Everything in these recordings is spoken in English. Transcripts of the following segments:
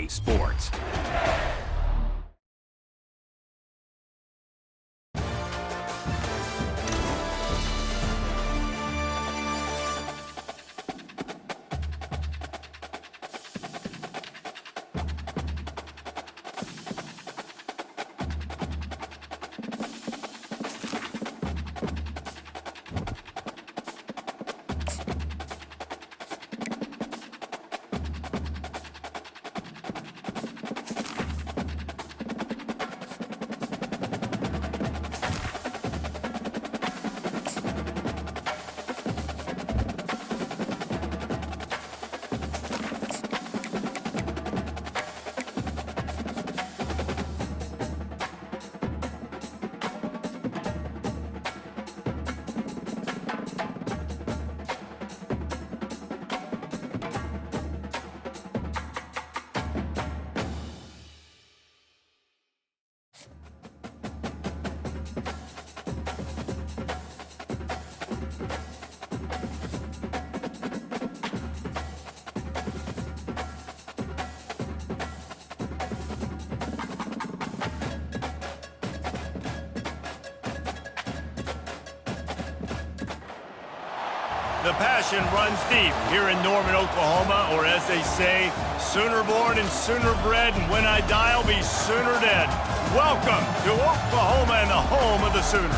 EA Sports. The passion runs deep here in Norman, Oklahoma, or as they say, sooner born and sooner bred, and when I die, I'll be sooner dead. Welcome to Oklahoma and the home of the Sooners.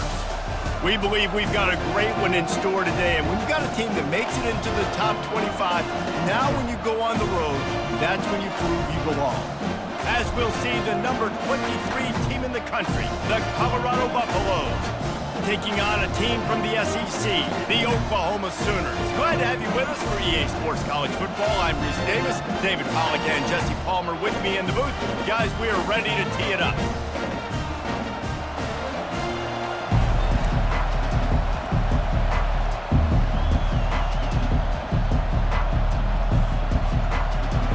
We believe we've got a great one in store today, and when you've got a team that makes it into the top 25, now when you go on the road, that's when you prove you belong. As we'll see, the number 23 team in the country, the Colorado Buffaloes, taking on a team from the SEC, the Oklahoma Sooners. Glad to have you with us for EA Sports College Football. I'm Reese Davis, David Pollack and Jesse Palmer with me in the booth. Guys, we are ready to tee it up.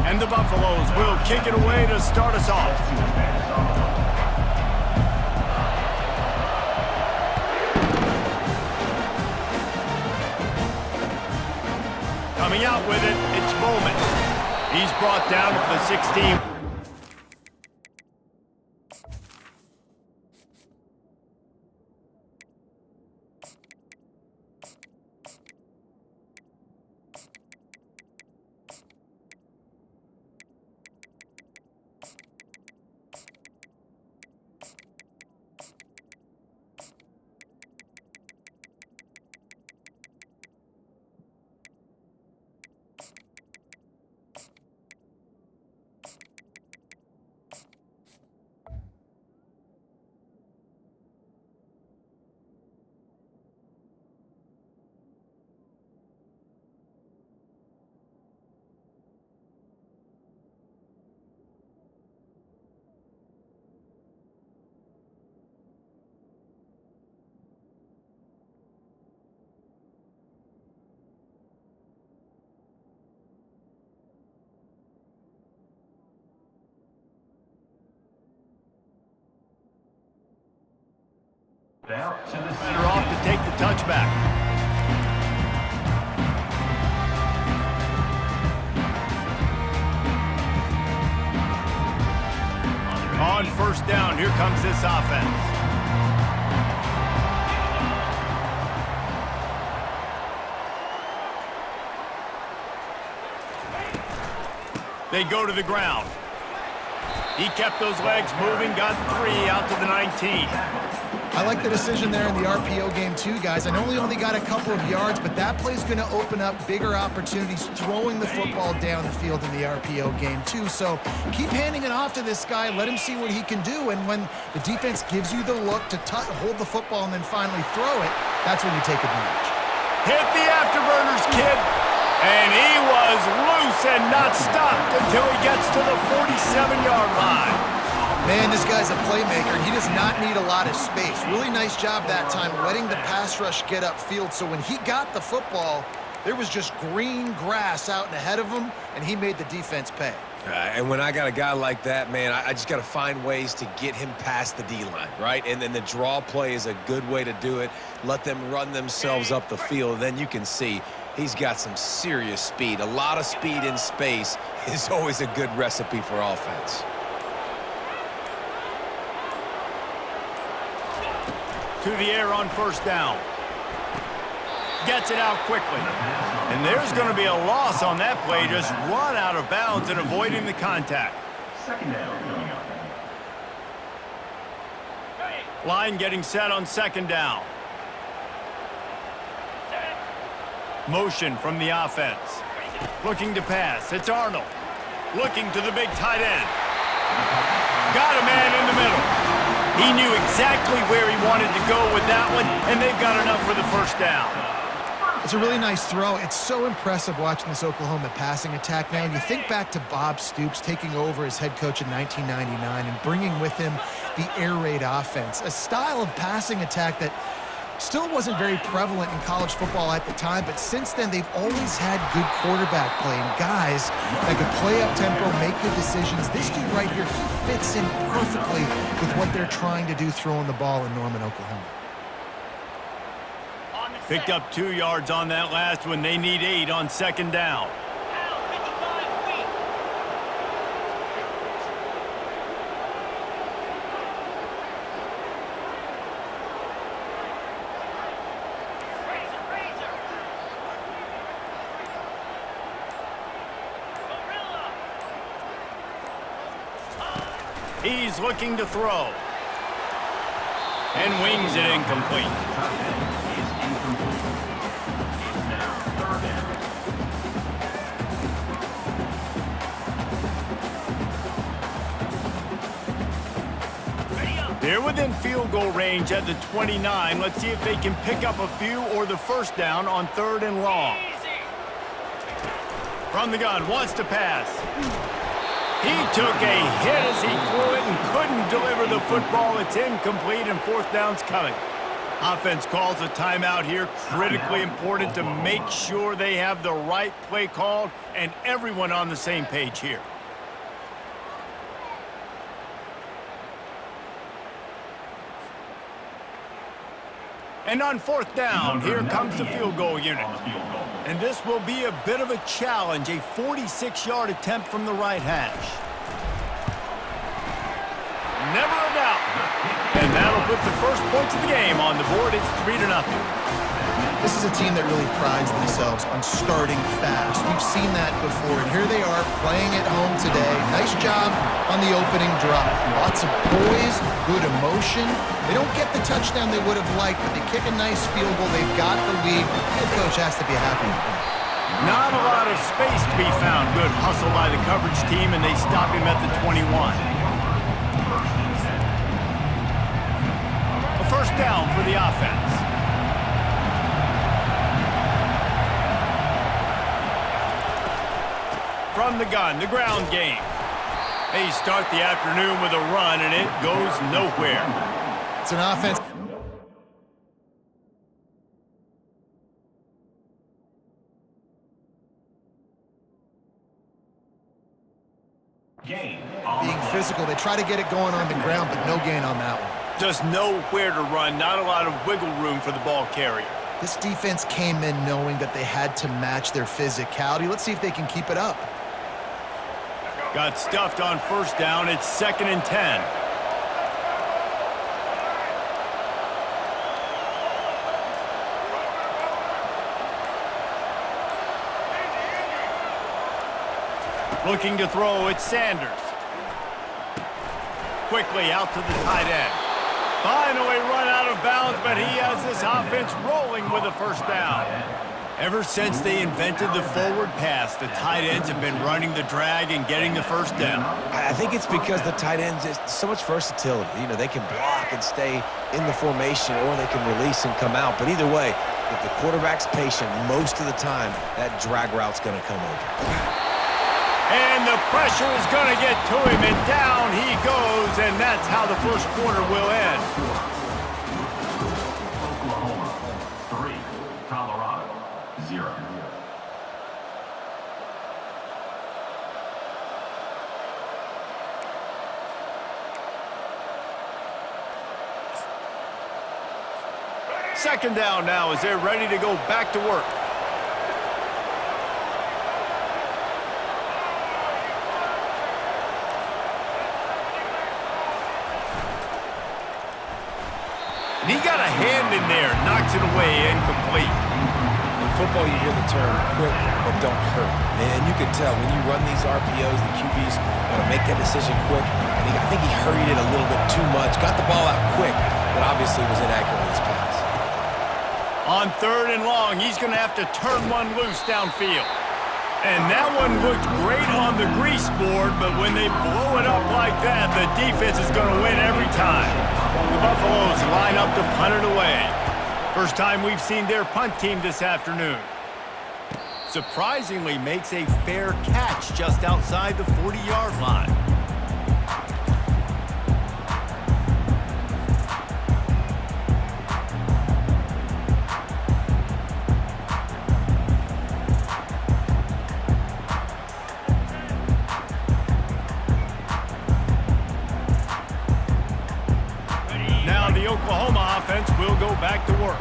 And the Buffaloes will kick it away to start us off. Coming out with it, it's Bowman. He's brought down to the 16. Out to the Center off to take the touchback. On first down, here comes this offense. They go to the ground. He kept those legs moving, got 3 out to the 19. I like the decision there in the RPO game too, guys. I know he only got a couple of yards, but that play's going to open up bigger opportunities throwing the football down the field in the RPO game too. So keep handing it off to this guy. Let him see what he can do. And when the defense gives you the look to hold the football and then finally throw it, that's when you take advantage. Hit the afterburners, kid. And he was loose and not stopped until he gets to the 47-yard line. Man, this guy's a playmaker, and he does not need a lot of space. Really nice job that time letting the pass rush get upfield. So when he got the football, there was just green grass out and ahead of him, and he made the defense pay. And when I got a guy like that, man, I just got to find ways to get him past the D-line, right? And then the draw play is a good way to do it. Let them run themselves up the field, and then you can see he's got some serious speed, a lot of speed in space, is always a good recipe for offense. To the air on first down. Gets it out quickly. And there's going to be a loss on that play. Just run out of bounds and avoiding the contact. Second down coming up. Line getting set on second down. Motion from the offense. Looking to pass. It's Arnold. Looking to the big tight end. Got a man in the middle. He knew exactly where he wanted to go with that one, and they've got enough for the first down. It's a really nice throw. It's so impressive watching this Oklahoma passing attack now. And you think back to Bob Stoops taking over as head coach in 1999 and bringing with him the air raid offense, a style of passing attack that still wasn't very prevalent in college football at the time, but since then they've always had good quarterback play and guys that could play up tempo, make good decisions. This dude right here, he fits in perfectly with what they're trying to do throwing the ball in Norman, Oklahoma. Picked up 2 yards on that last one. They need 8 on second down. He's looking to throw. And wings it incomplete. They're within field goal range at the 29. Let's see if they can pick up a few or the first down on third and long. From the gun, wants to pass. He took a hit as he threw it and couldn't deliver the football. It's incomplete and fourth down's coming. Offense calls a timeout here. Critically important to make sure they have the right play called and everyone on the same page here. And on fourth down, here comes the field goal unit. And this will be a bit of a challenge, a 46-yard attempt from the right hash. Never a doubt. And that'll put the first points of the game on the board. It's 3-0. This is a team that really prides themselves on starting fast. We've seen that before, and here they are playing at home today. Nice job on the opening drive. Lots of poise, good emotion. They don't get the touchdown they would have liked, but they kick a nice field goal. They've got the lead. Head coach has to be happy with them. Not a lot of space to be found. Good hustle by the coverage team, and they stop him at the 21. A first down for the offense. From the gun, the ground game. They start the afternoon with a run, and it goes nowhere. It's an offense. Being physical, they try to get it going on the ground, but no gain on that one. Just nowhere to run, not a lot of wiggle room for the ball carrier. This defense came in knowing that they had to match their physicality. Let's see if they can keep it up. Got stuffed on first down. It's 2nd and 10. Looking to throw, it's Sanders. Quickly out to the tight end. Finally run out of bounds, but he has this offense rolling with a first down. Ever since they invented the forward pass, the tight ends have been running the drag and getting the first down. I think it's because the tight ends, is so much versatility. You know, they can block and stay in the formation, or they can release and come out. But either way, if the quarterback's patient, most of the time, that drag route's going to come over. And the pressure is going to get to him, and down he goes, and that's how the first quarter will end. Oklahoma 3, Colorado 0. Second down now as they're ready to go back to work. puts it away incomplete. In football, you hear the term quick but don't hurry. And you can tell when you run these RPOs, the QBs want to make that decision quick. And I think he hurried it a little bit too much, got the ball out quick, but obviously was inaccurate in his pass. On 3rd and long, he's going to have to turn one loose downfield. And that one looked great on the grease board, but when they blow it up like that, the defense is going to win every time. The Buffaloes line up to punt it away. First time we've seen their punt team this afternoon. Surprisingly makes a fair catch just outside the 40-yard line. The Oklahoma offense will go back to work.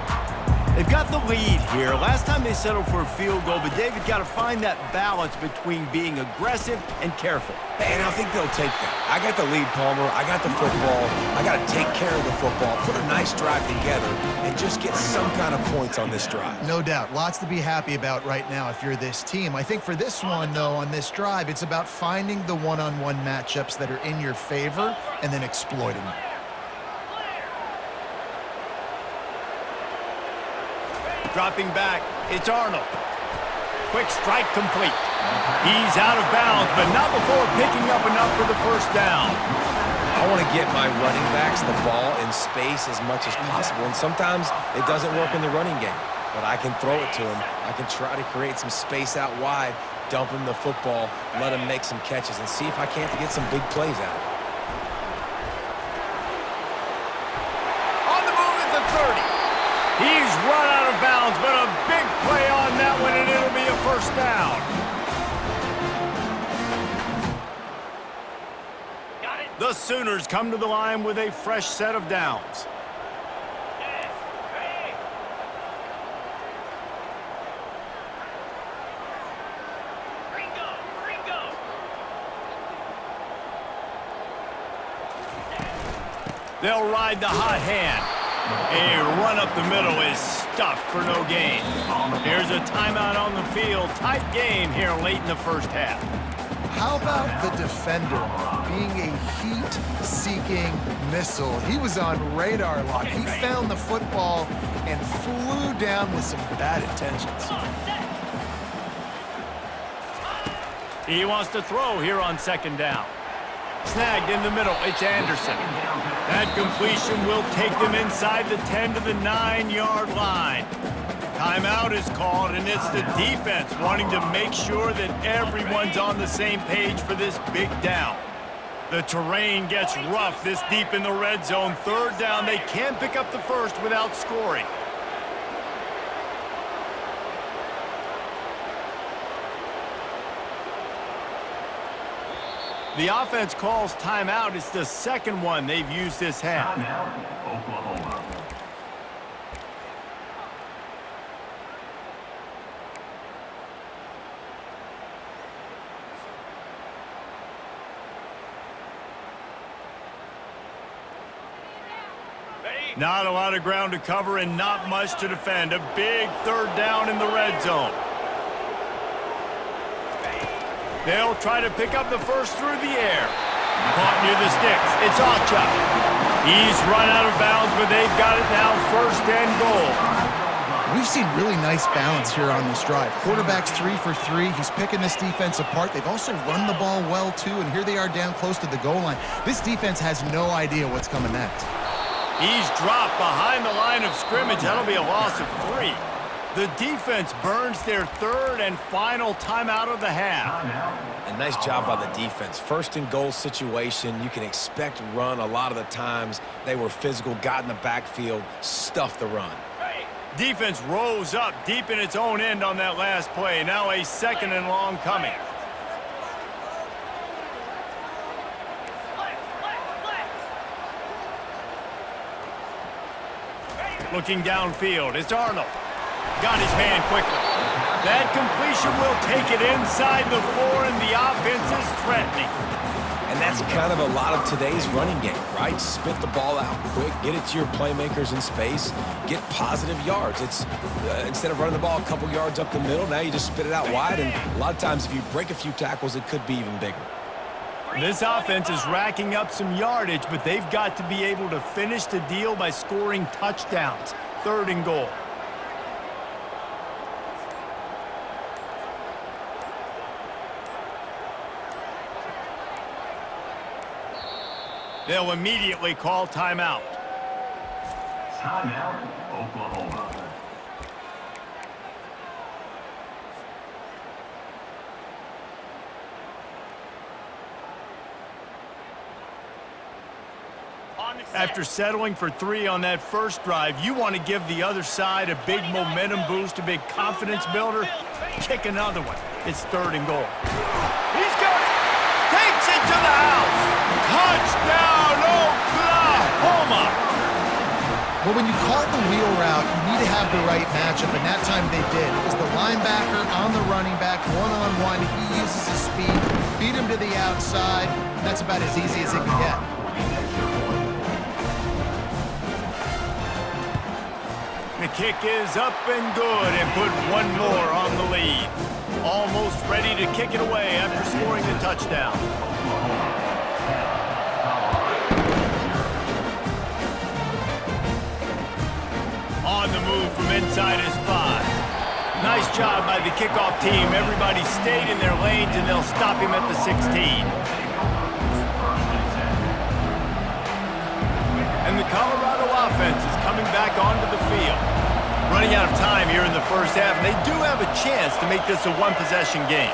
They've got the lead here. Last time they settled for a field goal, but David got to find that balance between being aggressive and careful. And I think they'll take that. I got the lead, Palmer. I got the football. I got to take care of the football, put a nice drive together, and just get some kind of points on this drive. No doubt. Lots to be happy about right now if you're this team. I think for this one, though, on this drive, it's about finding the one-on-one matchups that are in your favor and then exploiting them. Dropping back, it's Arnold. Quick strike complete. He's out of bounds, but not before picking up enough for the first down. I want to get my running backs the ball in space as much as possible, and sometimes it doesn't work in the running game, but I can throw it to them. I can try to create some space out wide, dump him the football, let him make some catches, and see if I can't get some big plays out of it. On the move at the 30. He's run out of bounds, but a big play on that one, and it'll be a first down. The Sooners come to the line with a fresh set of downs. They'll ride the hot hand. A run up the middle is stuffed for no gain. Here's a timeout on the field. Tight game here late in the first half. How about the defender being a heat-seeking missile? He was on radar lock. He found the football and flew down with some bad intentions. He wants to throw here on 2nd down. Snagged in the middle, it's Anderson. That completion will take them inside the 10 to the 9-yard line. Timeout is called, and it's the defense wanting to make sure that everyone's on the same page for this big down. The terrain gets rough this deep in the red zone. 3rd down, they can't pick up the first without scoring. The offense calls timeout. It's the 2nd one they've used this half. Timeout, Oklahoma. Not a lot of ground to cover and not much to defend. A big 3rd down in the red zone. They'll try to pick up the first through the air. Caught near the sticks. It's Acha. He's run out of bounds, but they've got it now 1st and goal. We've seen really nice balance here on this drive. Quarterback's 3 for 3. He's picking this defense apart. They've also run the ball well, too, and here they are down close to the goal line. This defense has no idea what's coming next. He's dropped behind the line of scrimmage. That'll be a loss of 3. The defense burns their 3rd and final timeout of the half. A nice job by the defense. 1st and goal situation, you can expect run a lot of the times. They were physical, got in the backfield, stuffed the run. Defense rose up deep in its own end on that last play. Now a 2nd and long coming. Looking downfield, it's Arnold. Got his man quickly. That completion will take it inside the 4, and the offense is threatening. And that's kind of a lot of today's running game, right? Spit the ball out quick, get it to your playmakers in space, get positive yards. It's instead of running the ball a couple yards up the middle, now you just spit it out wide, and a lot of times if you break a few tackles, it could be even bigger. This offense is racking up some yardage, but they've got to be able to finish the deal by scoring touchdowns. 3rd and goal. They'll immediately call timeout. Timeout, Oklahoma. After settling for 3 on that first drive, you want to give the other side a big momentum boost, a big confidence builder. Kick another one. It's 3rd and goal. He's got it. Takes it to the house. Touchdown, Oklahoma. Well, when you call the wheel route, you need to have the right matchup, and that time they did. It was the linebacker on the running back, one-on-one. He uses his speed, beat him to the outside. That's about as easy as it can get. The kick is up and good and put one more on the lead. Almost ready to kick it away after scoring the touchdown. On the move from inside his 5. Nice job by the kickoff team. Everybody stayed in their lanes, and they'll stop him at the 16. And the Colorado offense is coming back onto the field. Running out of time here in the first half, and they do have a chance to make this a one-possession game.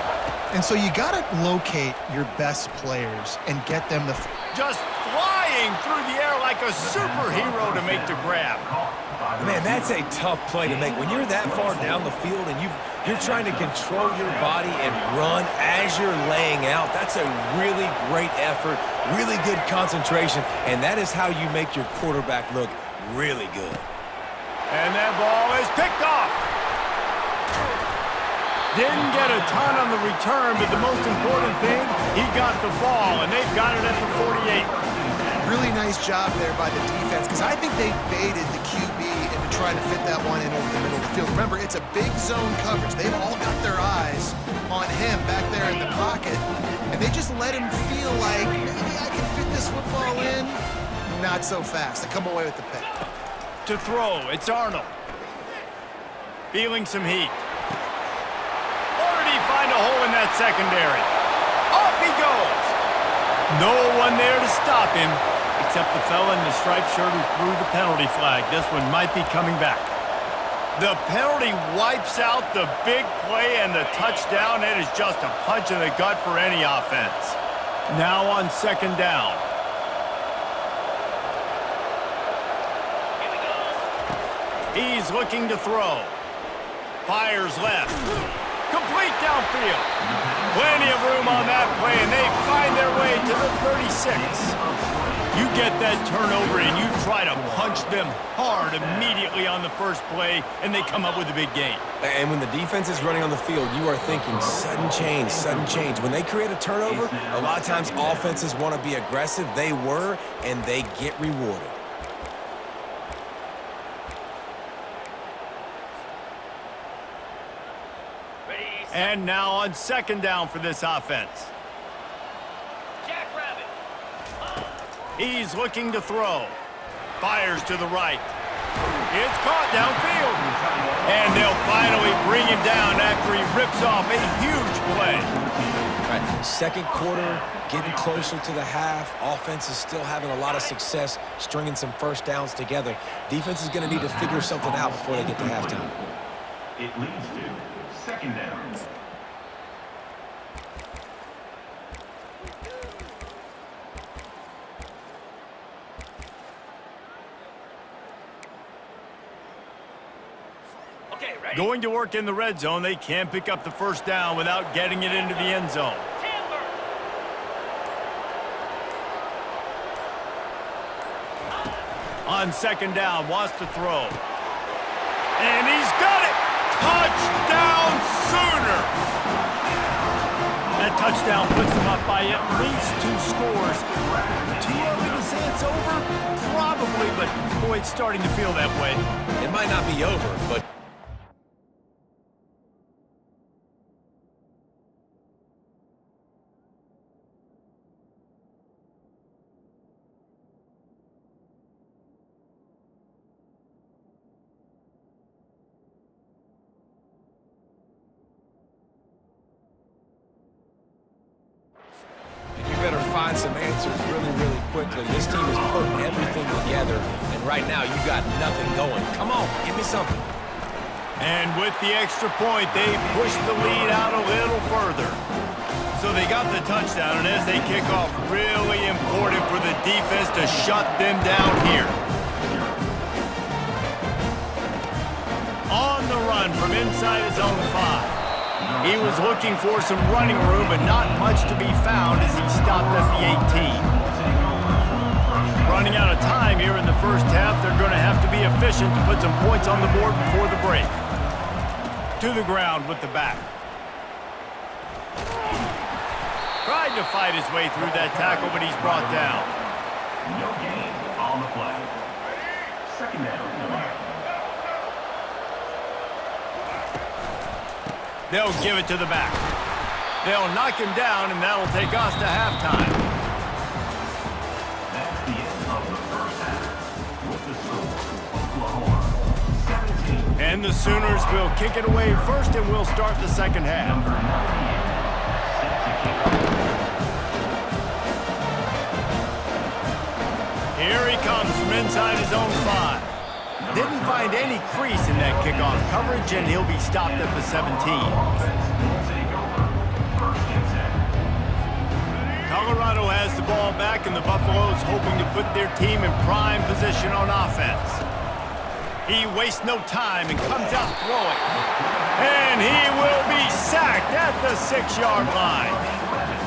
And so you got to locate your best players and get them the... Just flying through the air like a superhero to make the grab. Man, that's a tough play to make. When you're that far down the field and you're trying to control your body and run as you're laying out, that's a really great effort, really good concentration, and that is how you make your quarterback look really good. And that ball is picked off. Didn't get a ton on the return, but the most important thing, he got the ball, and they've got it at the 48. Really nice job there by the defense, because I think they baited the QB into trying to fit that one in over the middle of the field. Remember, it's a big zone coverage. They've all got their eyes on him back there in the pocket, and they just let him feel like, maybe I can fit this football in. Not so fast. They come away with the pick. To throw, it's Arnold. Feeling some heat. Or did he find a hole in that secondary? Off he goes. No one there to stop him, except the fella in the striped shirt who threw the penalty flag. This one might be coming back. The penalty wipes out the big play and the touchdown. It is just a punch in the gut for any offense. Now on 2nd down. He's looking to throw. Fires left. Complete downfield. Plenty of room on that play, and they find their way to the 36. You get that turnover, and you try to punch them hard immediately on the first play, and they come up with a big gain. And when the defense is running on the field, you are thinking sudden change, sudden change. When they create a turnover, a lot of times offenses want to be aggressive. They were, and they get rewarded. And now on 2nd down for this offense. He's looking to throw. Fires to the right. It's caught downfield. And they'll finally bring him down after he rips off a huge play. Right. 2nd quarter, getting closer to the half. Offense is still having a lot of success stringing some first downs together. Defense is going to need to figure something out before they get to halftime. It leads to 2nd down. Going to work in the red zone, they can't pick up the first down without getting it into the end zone. On 2nd down, wants to throw. And he's got it! Touchdown Sooners! That touchdown puts them up by at least 2 scores. Too early to say it's over? Probably, but boy, it's starting to feel that way. It might not be over, but better find some answers really, really quickly. This team is putting everything together, and right now you got nothing going. Come on, give me something. And with the extra point, they push the lead out a little further. So they got the touchdown, and as they kick off, really important for the defense to shut them down here. On the run from inside his own 5. He was looking for some running room, but not much to be found as he stopped at the 18. Running out of time here in the first half, they're going to have to be efficient to put some points on the board before the break. To the ground with the back. Tried to fight his way through that tackle, but he's brought down. No gain on the play. Second down. They'll give it to the back. They'll knock him down, and that'll take us to halftime. That's the end of the first half. With the score, Oklahoma 17. And the Sooners will kick it away first, and we'll start the second half. Number 98, set to kick off. Here he comes from inside his own 5. Didn't find any crease in that kickoff coverage, and he'll be stopped at the 17. Colorado has the ball back, and the Buffaloes hoping to put their team in prime position on offense. He wastes no time and comes out throwing. And he will be sacked at the 6-yard line.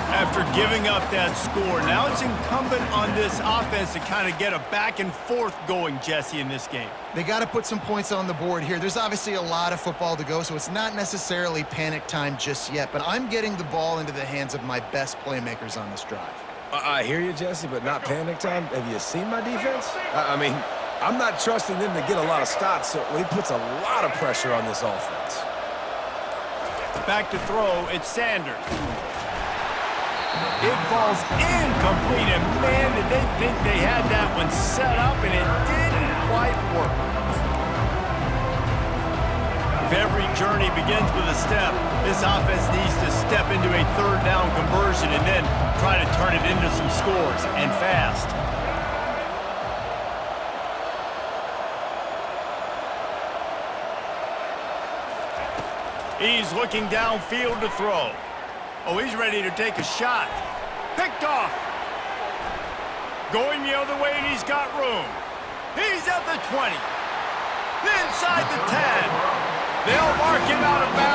After giving up that score, now it's incumbent on this offense to kind of get a back and forth going, Jesse, in this game. They got to put some points on the board here. There's obviously a lot of football to go, so it's not necessarily panic time just yet, but I'm getting the ball into the hands of my best playmakers on this drive. I hear you, Jesse, but not panic time. Have you seen my defense? I mean, I'm not trusting them to get a lot of stops, so he puts a lot of pressure on this offense. Back to throw, it's Sanders. It falls incomplete, and man, did they think they had that one set up, and it didn't quite work. If every journey begins with a step, this offense needs to step into a third down conversion and then try to turn it into some scores, and fast. He's looking downfield to throw. Oh, he's ready to take a shot. Picked off. Going the other way, and he's got room. He's at the 20. Inside the 10. They'll mark him out of bounds.